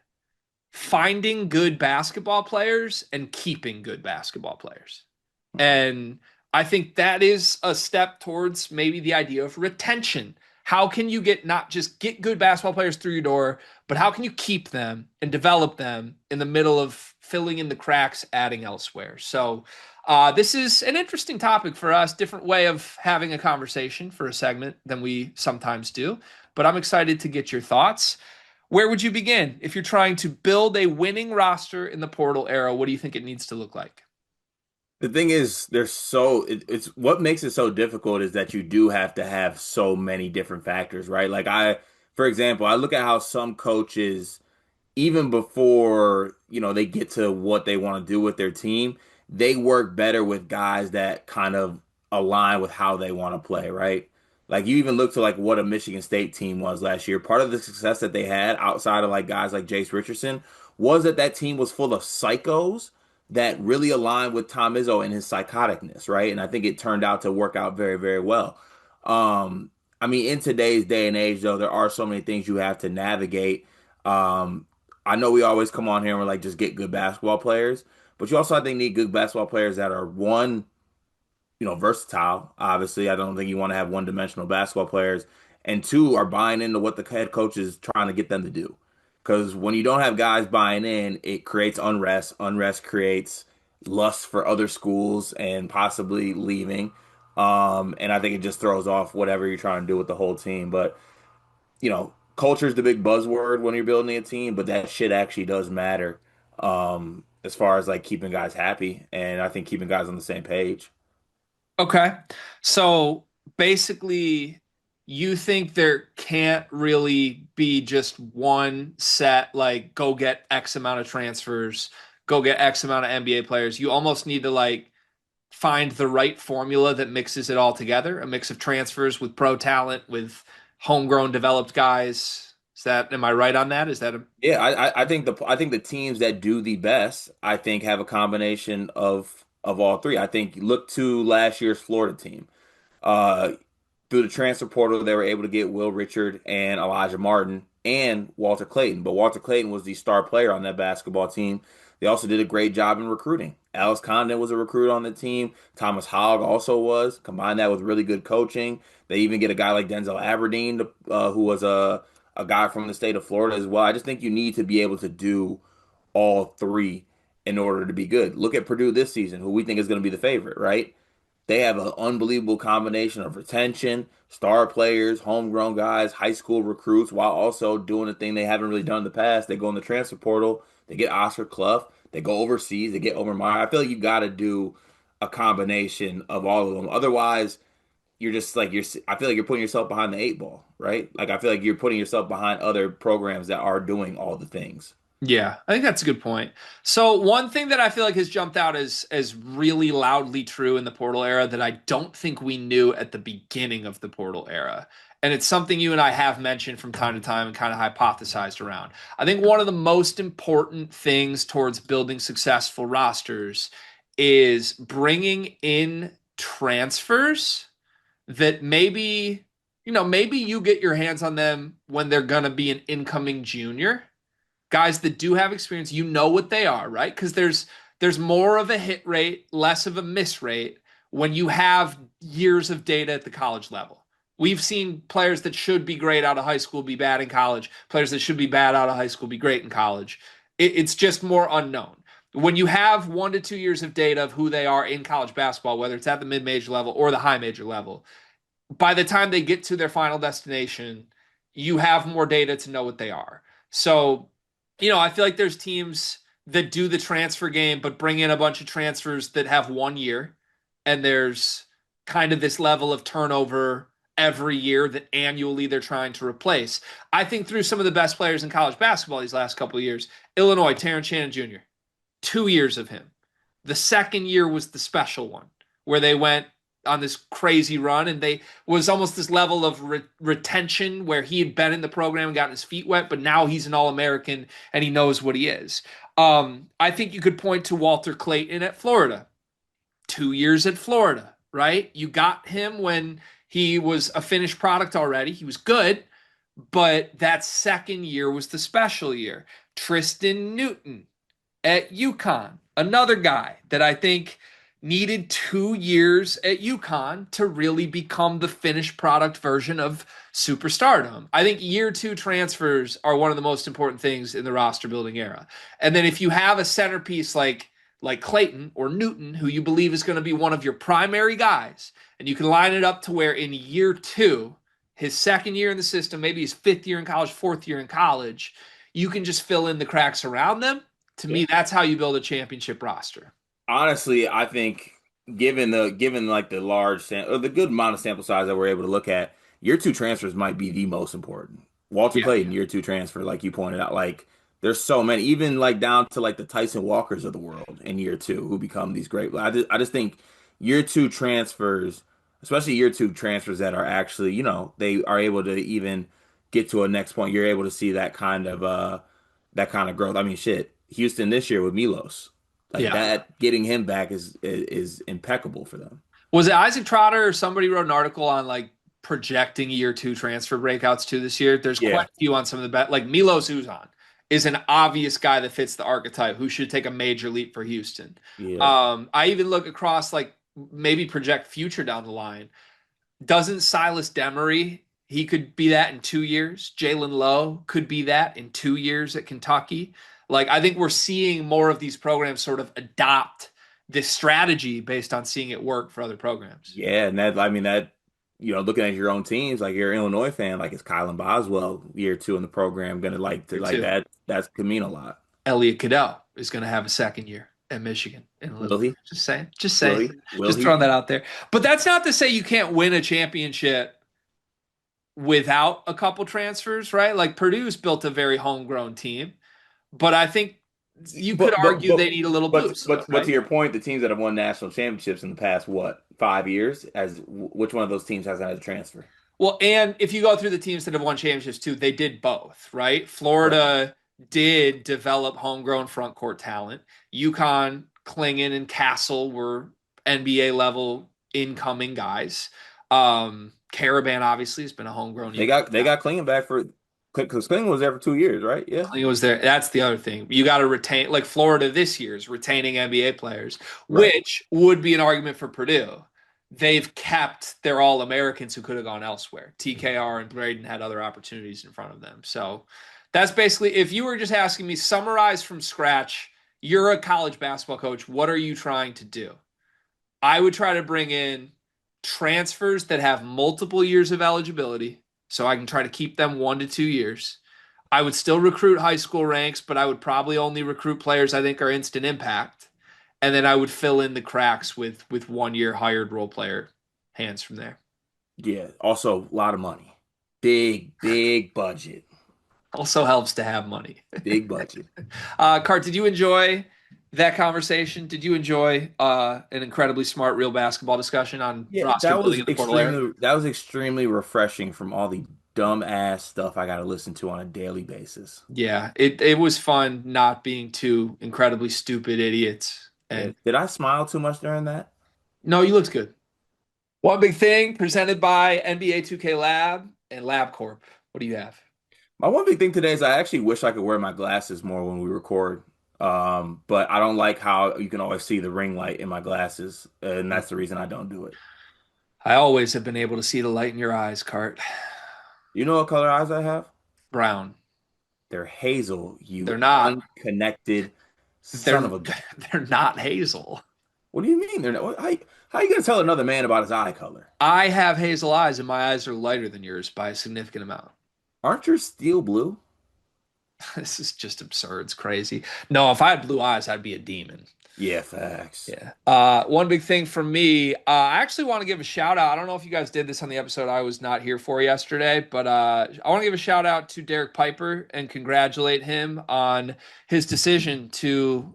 finding good basketball players and keeping good basketball players. And I think that is a step towards maybe the idea of retention. How can you get not just get good basketball players through your door, but how can you keep them and develop them in the middle of filling in the cracks, adding elsewhere? So, this is an interesting topic for us, different way of having a conversation for a segment than we sometimes do. But I'm excited to get your thoughts. Where would you begin if you're trying to build a winning roster in the portal era? What do you think it needs to look like? The thing is, it's what makes it so difficult is that you do have to have so many different factors, right? For example, I look at how some coaches even before, they get to what they want to do with their team, they work better with guys that kind of align with how they want to play, right? Like you even look to like what a Michigan State team was last year. Part of the success that they had outside of like guys like Jace Richardson was that that team was full of psychos that really aligned with Tom Izzo and his psychoticness, right? And I think it turned out to work out very, very well. I mean, in today's day and age, though, there are so many things you have to navigate. Um, I know we always come on here and we're like, just get good basketball players, but you also, I think, need good basketball players that are one, versatile. Obviously, I don't think you want to have one-dimensional basketball players, and two, are buying into what the head coach is trying to get them to do. Because when you don't have guys buying in, it creates unrest. Unrest creates lust for other schools and possibly leaving. And I think it just throws off whatever you're trying to do with the whole team. But culture is the big buzzword when you're building a team, but that shit actually does matter. As far as like keeping guys happy, and I think keeping guys on the same page. Okay. So basically, you think there can't really be just one set, like go get X amount of transfers, go get X amount of NBA players. You almost need to like find the right formula that mixes it all together, a mix of transfers with pro talent, with homegrown developed guys. Am I right on that? Is that a Yeah, I think the teams that do the best, I think, have a combination of all three. I think look to last year's Florida team. Uh, Through the transfer portal, they were able to get Will Richard and Elijah Martin and Walter Clayton. But Walter Clayton was the star player on that basketball team. They also did a great job in recruiting. Alex Condon was a recruit on the team. Thomas Hogg also was. Combine that with really good coaching. They even get a guy like Denzel Aberdeen, who was a guy from the state of Florida as well. I just think you need to be able to do all three in order to be good. Look at Purdue this season, who we think is going to be the favorite, right? They have an unbelievable combination of retention, star players, homegrown guys, high school recruits, while also doing a thing they haven't really done in the past. They go in the transfer portal, they get Oscar Clough, they go overseas, they get Omar Meyer. I feel like you got to do a combination of all of them. Otherwise, you're just like I feel like you're putting yourself behind the eight ball, right? Like I feel like you're putting yourself behind other programs that are doing all the things. Yeah, I think that's a good point. So one thing that I feel like has jumped out as really loudly true in the portal era that I don't think we knew at the beginning of the portal era, and it's something you and I have mentioned from time to time and kind of hypothesized around. I think one of the most important things towards building successful rosters is bringing in transfers that maybe you get your hands on them when they're going to be an incoming junior guys that do have experience, you know what they are, right? Because there's more of a hit rate, less of a miss rate when you have years of data at the college level. We've seen players that should be great out of high school be bad in college, players that should be bad out of high school be great in college. It's just more unknown. When you have 1 to 2 years of data of who they are in college basketball, whether it's at the mid major level or the high major level, by the time they get to their final destination, you have more data to know what they are. So, I feel like there's teams that do the transfer game, but bring in a bunch of transfers that have 1 year. And there's kind of this level of turnover every year that annually they're trying to replace. I think through some of the best players in college basketball these last couple of years, Illinois, Terrence Shannon Jr., 2 years of him. The second year was the special one where they went on this crazy run and they was almost this level of retention where he had been in the program and gotten his feet wet, but now he's an All-American and he knows what he is. I think you could point to Walter Clayton at Florida. 2 years at Florida, right? You got him when he was a finished product already. He was good, but that second year was the special year. Tristan Newton at UConn, another guy that I think needed 2 years at UConn to really become the finished product version of superstardom. I think year two transfers are one of the most important things in the roster building era. And then if you have a centerpiece like Clayton or Newton, who you believe is going to be one of your primary guys, and you can line it up to where in year two, his second year in the system, maybe his fifth year in college, fourth year in college, you can just fill in the cracks around them. To Yeah. me, that's how you build a championship roster. Honestly, I think given like the or the good amount of sample size that we're able to look at, year two transfers might be the most important. Walter Yeah. Clayton, year two transfer, like you pointed out, like there's so many, even like down to like the Tyson Walkers of the world in year two who become these great. I just think year two transfers, especially year two transfers that are actually, they are able to even get to a next point. You're able to see that kind of growth. I mean, shit, Houston this year with Milos. Like Yeah. that, getting him back is impeccable for them. Was it Isaac Trotter or somebody wrote an article on like projecting year two transfer breakouts to this year? There's quite Yeah, a few on some of the bet. Like Milos Uzan is an obvious guy that fits the archetype who should take a major leap for Houston. yeah, I even look across like maybe project future down the line. Doesn't Silas Demery, he could be that in 2 years. Jalen Lowe could be that in 2 years at Kentucky. Like, I think we're seeing more of these programs sort of adopt this strategy based on seeing it work for other programs. yeah. And that, I mean, that, looking at your own teams, like you're an Illinois fan, like is Kylan Boswell year two in the program gonna like to Here like too. that? That's could mean a lot. Elliot Caddell is going to have a second year at Michigan in a little Will bit. he? Just saying. Just Will saying. he? Will Just he? throwing that out there. But that's not to say you can't win a championship without a couple transfers, right? Like Purdue's built a very homegrown team, but I think you could But but argue but they need a little but boost, but but to right? your point, the teams that have won national championships in the past, what, 5 years? Which one of those teams hasn't had a transfer? Well, and if you go through the teams that have won championships too, they did both, right? Right. Florida did develop homegrown front court talent. UConn, Klingon, and Castle were NBA level incoming guys. Caravan obviously has been a homegrown They UConn got they guy. got Klingon back for because Klingon was there for 2 years, right? Yeah. Klingon was there. That's the other thing. You got to retain, like Florida this year is retaining NBA players, Right. which would be an argument for Purdue. They've kept their All Americans who could have gone elsewhere. TKR and Braden had other opportunities in front of them. So that's basically, if you were just asking me, summarize from scratch, you're a college basketball coach. What are you trying to do? I would try to bring in transfers that have multiple years of eligibility so I can try to keep them 1 to 2 years. I would still recruit high school ranks, but I would probably only recruit players I think are instant impact. And then I would fill in the cracks with 1 year hired role player hands from there. Yeah. Also, a lot of money. Big budget. Also helps to have money. Big budget. Cart, did you enjoy that conversation? Did you enjoy an incredibly smart real basketball discussion on Yeah, roster building in the portal era? that was extremely refreshing from all the dumb ass stuff I got to listen to on a daily basis. Yeah, it was fun not being two incredibly stupid idiots. Yeah. And Did I smile too much during that? no, you looked good. One big thing presented by NBA 2K Lab and LabCorp. What do you have? My one big thing today is I actually wish I could wear my glasses more when we record. But I don't like how you can always see the ring light in my glasses, and that's the reason I don't do it. I always have been able to see the light in your eyes, Cart. You know what color eyes I have? Brown. They're hazel, They're you not. unconnected son of They're a gun. they're not hazel. What do you mean? They're not, how you gonna tell another man about his eye color? I have hazel eyes, and my eyes are lighter than yours by a significant amount. Aren't yours steel blue? This is just absurd. It's crazy. No, if I had blue eyes, I'd be a demon. Yeah, facts. Yeah. One big thing for me, I actually want to give a shout out. I don't know if you guys did this on the episode I was not here for yesterday, but I want to give a shout out to Derek Piper and congratulate him on his decision to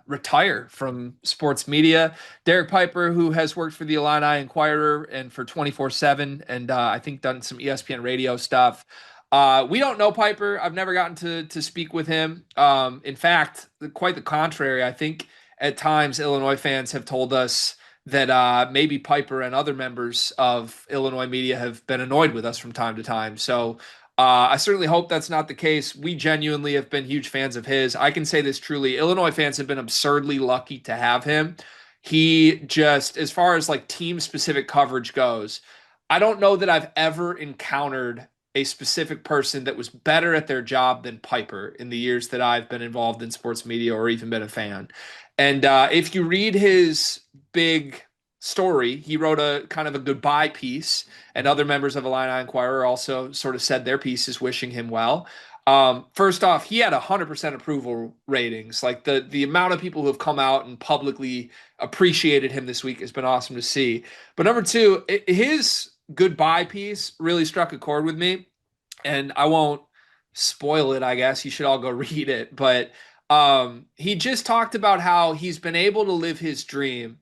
retire from sports media. Derek Piper, who has worked for the Illini Inquirer and for 24/7, and I think done some ESPN radio stuff. We don't know Piper. I've never gotten to speak with him. In fact, quite the contrary. I think at times Illinois fans have told us that maybe Piper and other members of Illinois media have been annoyed with us from time to time. So I certainly hope that's not the case. We genuinely have been huge fans of his. I can say this truly: Illinois fans have been absurdly lucky to have him. He just, as far as like team specific coverage goes, I don't know that I've ever encountered a specific person that was better at their job than Piper in the years that I've been involved in sports media or even been a fan. And if you read his big story, he wrote a kind of a goodbye piece, and other members of Illini Inquirer also sort of said their pieces wishing him well. First off, he had 100% approval ratings. Like the amount of people who have come out and publicly appreciated him this week has been awesome to see. But number two, his goodbye piece really struck a chord with me, and I won't spoil it. I guess you should all go read it, but he just talked about how he's been able to live his dream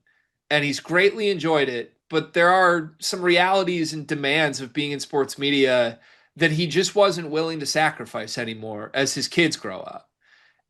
and he's greatly enjoyed it. But there are some realities and demands of being in sports media that he just wasn't willing to sacrifice anymore as his kids grow up.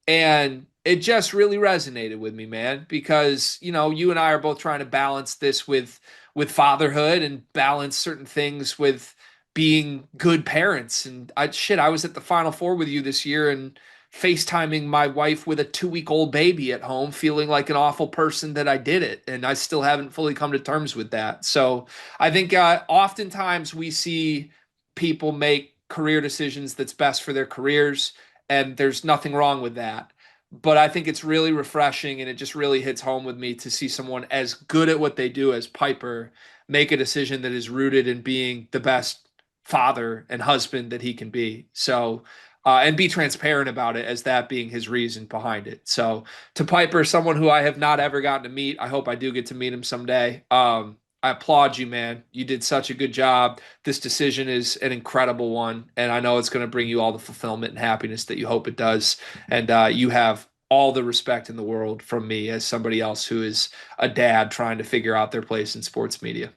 And it just really resonated with me, man, because you and I are both trying to balance this with fatherhood and balance certain things with being good parents. And I was at the Final Four with you this year and FaceTiming my wife with a 2 week old baby at home, feeling like an awful person that I did it. And I still haven't fully come to terms with that. So I think oftentimes we see people make career decisions that's best for their careers, and there's nothing wrong with that. But I think it's really refreshing and it just really hits home with me to see someone as good at what they do as Piper make a decision that is rooted in being the best father and husband that he can be. So, and be transparent about it as that being his reason behind it. So, to Piper, someone who I have not ever gotten to meet, I hope I do get to meet him someday. I applaud you, man. You did such a good job. This decision is an incredible one, and I know it's going to bring you all the fulfillment and happiness that you hope it does. And you have all the respect in the world from me as somebody else who is a dad trying to figure out their place in sports media.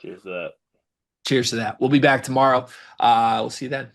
Cheers to that. Cheers to that. We'll be back tomorrow. We'll see you then.